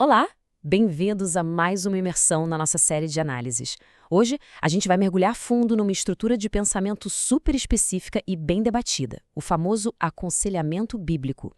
Olá! Bem-vindos a mais uma imersão na nossa série de análises. Hoje, a gente vai mergulhar fundo numa estrutura de pensamento super específica e bem debatida, o famoso aconselhamento bíblico.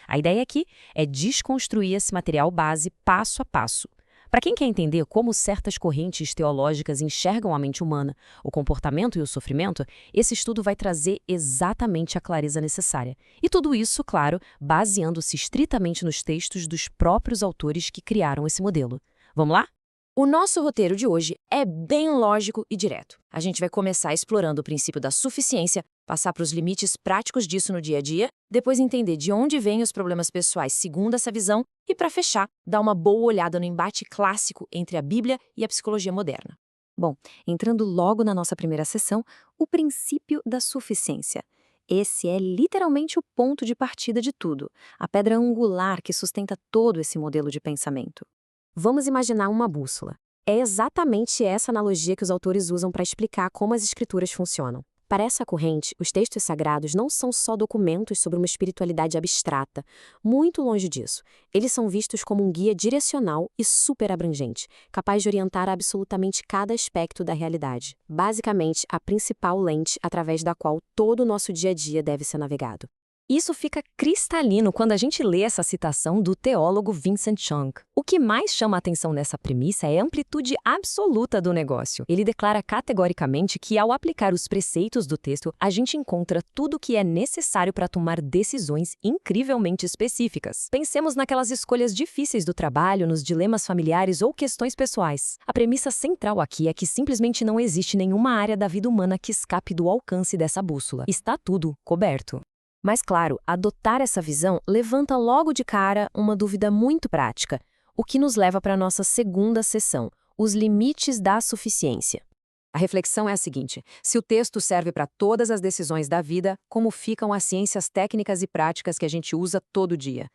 A ideia aqui é desconstruir esse material base passo a passo. Para quem quer entender como certas correntes teológicas enxergam a mente humana, o comportamento e o sofrimento, esse estudo vai trazer exatamente a clareza necessária. E tudo isso, claro, baseando-se estritamente nos textos dos próprios autores que criaram esse modelo. Vamos lá? O nosso roteiro de hoje é bem lógico e direto. A gente vai começar explorando o princípio da suficiência, passar para os limites práticos disso no dia a dia, depois entender de onde vêm os problemas pessoais segundo essa visão e, para fechar, dar uma boa olhada no embate clássico entre a Bíblia e a psicologia moderna. Bom, entrando logo na nossa primeira sessão, o princípio da suficiência. Esse é literalmente o ponto de partida de tudo, a pedra angular que sustenta todo esse modelo de pensamento. Vamos imaginar uma bússola. É exatamente essa analogia que os autores usam para explicar como as escrituras funcionam. Para essa corrente, os textos sagrados não são só documentos sobre uma espiritualidade abstrata. Muito longe disso. Eles são vistos como um guia direcional e super abrangente, capaz de orientar absolutamente cada aspecto da realidade. Basicamente, a principal lente através da qual todo o nosso dia a dia deve ser navegado. Isso fica cristalino quando a gente lê essa citação do teólogo Vincent Chung. O que mais chama a atenção nessa premissa é a amplitude absoluta do negócio. Ele declara categoricamente que, ao aplicar os preceitos do texto, a gente encontra tudo o que é necessário para tomar decisões incrivelmente específicas. Pensemos naquelas escolhas difíceis do trabalho, nos dilemas familiares ou questões pessoais. A premissa central aqui é que simplesmente não existe nenhuma área da vida humana que escape do alcance dessa bússola. Está tudo coberto. Mas, claro, adotar essa visão levanta logo de cara uma dúvida muito prática, o que nos leva para a nossa segunda sessão, os limites da suficiência. A reflexão é a seguinte: se o texto serve para todas as decisões da vida, como ficam as ciências técnicas e práticas que a gente usa todo dia?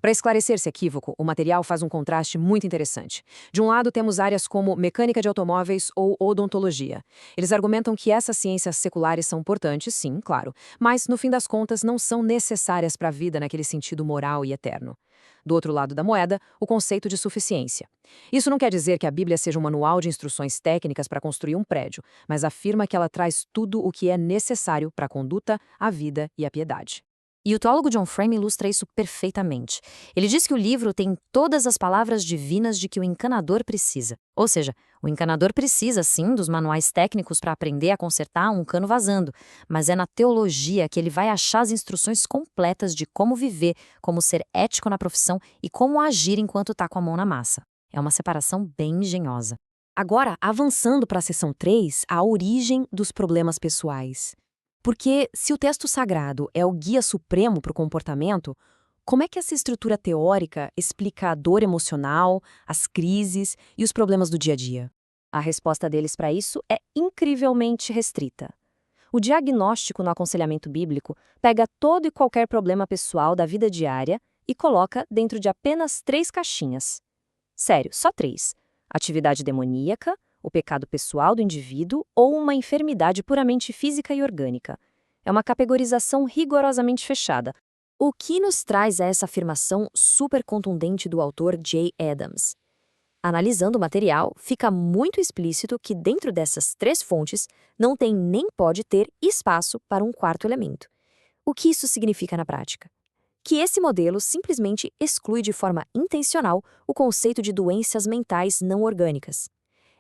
Para esclarecer esse equívoco, o material faz um contraste muito interessante. De um lado, temos áreas como mecânica de automóveis ou odontologia. Eles argumentam que essas ciências seculares são importantes, sim, claro, mas, no fim das contas, não são necessárias para a vida naquele sentido moral e eterno. Do outro lado da moeda, o conceito de suficiência. Isso não quer dizer que a Bíblia seja um manual de instruções técnicas para construir um prédio, mas afirma que ela traz tudo o que é necessário para a conduta, a vida e a piedade. E o teólogo John Frame ilustra isso perfeitamente. Ele diz que o livro tem todas as palavras divinas de que o encanador precisa. Ou seja, o encanador precisa, sim, dos manuais técnicos para aprender a consertar um cano vazando, mas é na teologia que ele vai achar as instruções completas de como viver, como ser ético na profissão e como agir enquanto está com a mão na massa. É uma separação bem engenhosa. Agora, avançando para a seção 3, a origem dos problemas pessoais. Porque, se o texto sagrado é o guia supremo para o comportamento, como é que essa estrutura teórica explica a dor emocional, as crises e os problemas do dia a dia? A resposta deles para isso é incrivelmente restrita. O diagnóstico no aconselhamento bíblico pega todo e qualquer problema pessoal da vida diária e coloca dentro de apenas 3 caixinhas. Sério, só 3. Atividade demoníaca, o pecado pessoal do indivíduo ou uma enfermidade puramente física e orgânica. É uma categorização rigorosamente fechada, o que nos traz a essa afirmação super contundente do autor Jay Adams. Analisando o material, fica muito explícito que dentro dessas 3 fontes não tem nem pode ter espaço para um quarto elemento. O que isso significa na prática? Que esse modelo simplesmente exclui de forma intencional o conceito de doenças mentais não orgânicas.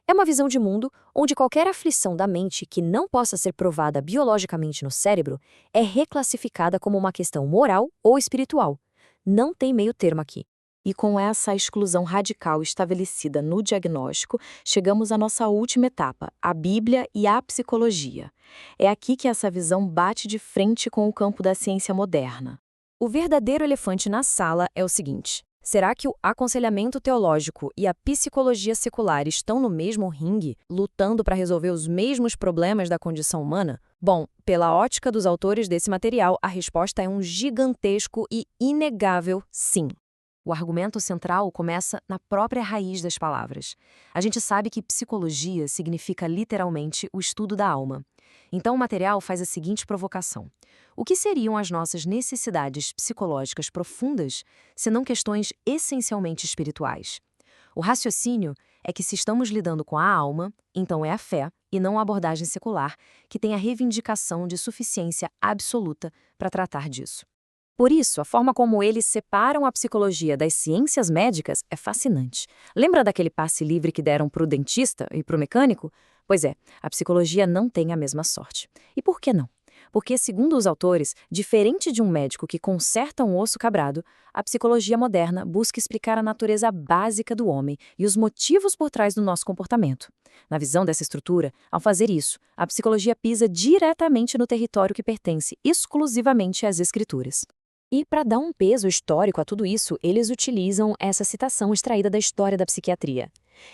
É uma visão de mundo onde qualquer aflição da mente que não possa ser provada biologicamente no cérebro é reclassificada como uma questão moral ou espiritual. Não tem meio termo aqui. E com essa exclusão radical estabelecida no diagnóstico, chegamos à nossa última etapa, a Bíblia e a psicologia. É aqui que essa visão bate de frente com o campo da ciência moderna. O verdadeiro elefante na sala é o seguinte: será que o aconselhamento teológico e a psicologia secular estão no mesmo ringue, lutando para resolver os mesmos problemas da condição humana? Bom, pela ótica dos autores desse material, a resposta é um gigantesco e inegável sim. O argumento central começa na própria raiz das palavras. A gente sabe que psicologia significa literalmente o estudo da alma. Então o material faz a seguinte provocação: o que seriam as nossas necessidades psicológicas profundas, senão questões essencialmente espirituais? O raciocínio é que se estamos lidando com a alma, então é a fé, e não a abordagem secular, que tem a reivindicação de suficiência absoluta para tratar disso. Por isso, a forma como eles separam a psicologia das ciências médicas é fascinante. Lembra daquele passe livre que deram para o dentista e para o mecânico? Pois é, a psicologia não tem a mesma sorte. E por que não? Porque, segundo os autores, diferente de um médico que conserta um osso quebrado, a psicologia moderna busca explicar a natureza básica do homem e os motivos por trás do nosso comportamento. Na visão dessa estrutura, ao fazer isso, a psicologia pisa diretamente no território que pertence exclusivamente às escrituras. E, para dar um peso histórico a tudo isso, eles utilizam essa citação extraída da história da psiquiatria.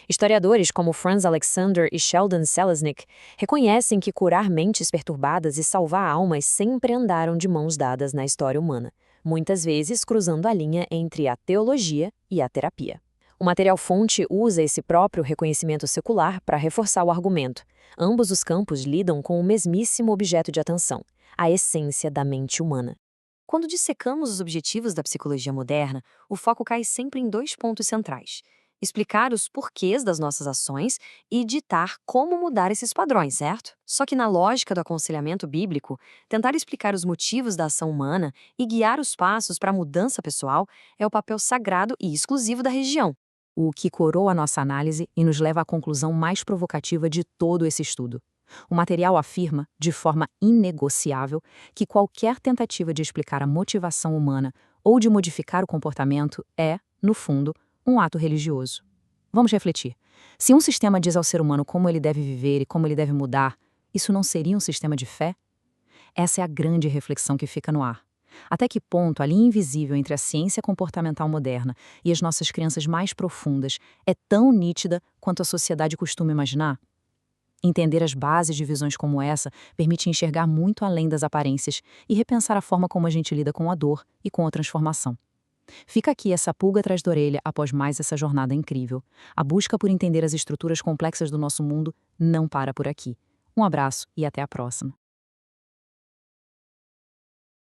Historiadores como Franz Alexander e Sheldon Selesnik reconhecem que curar mentes perturbadas e salvar almas sempre andaram de mãos dadas na história humana, muitas vezes cruzando a linha entre a teologia e a terapia. O material-fonte usa esse próprio reconhecimento secular para reforçar o argumento. Ambos os campos lidam com o mesmíssimo objeto de atenção, a essência da mente humana. Quando dissecamos os objetivos da psicologia moderna, o foco cai sempre em dois pontos centrais: explicar os porquês das nossas ações e ditar como mudar esses padrões, certo? Só que na lógica do aconselhamento bíblico, tentar explicar os motivos da ação humana e guiar os passos para a mudança pessoal é o papel sagrado e exclusivo da religião. O que coroa a nossa análise e nos leva à conclusão mais provocativa de todo esse estudo. O material afirma, de forma inegociável, que qualquer tentativa de explicar a motivação humana ou de modificar o comportamento é, no fundo, um ato religioso. Vamos refletir. Se um sistema diz ao ser humano como ele deve viver e como ele deve mudar, isso não seria um sistema de fé? Essa é a grande reflexão que fica no ar. Até que ponto a linha invisível entre a ciência comportamental moderna e as nossas crenças mais profundas é tão nítida quanto a sociedade costuma imaginar? Entender as bases de visões como essa permite enxergar muito além das aparências e repensar a forma como a gente lida com a dor e com a transformação. Fica aqui essa pulga atrás da orelha após mais essa jornada incrível. A busca por entender as estruturas complexas do nosso mundo não para por aqui. Um abraço e até a próxima.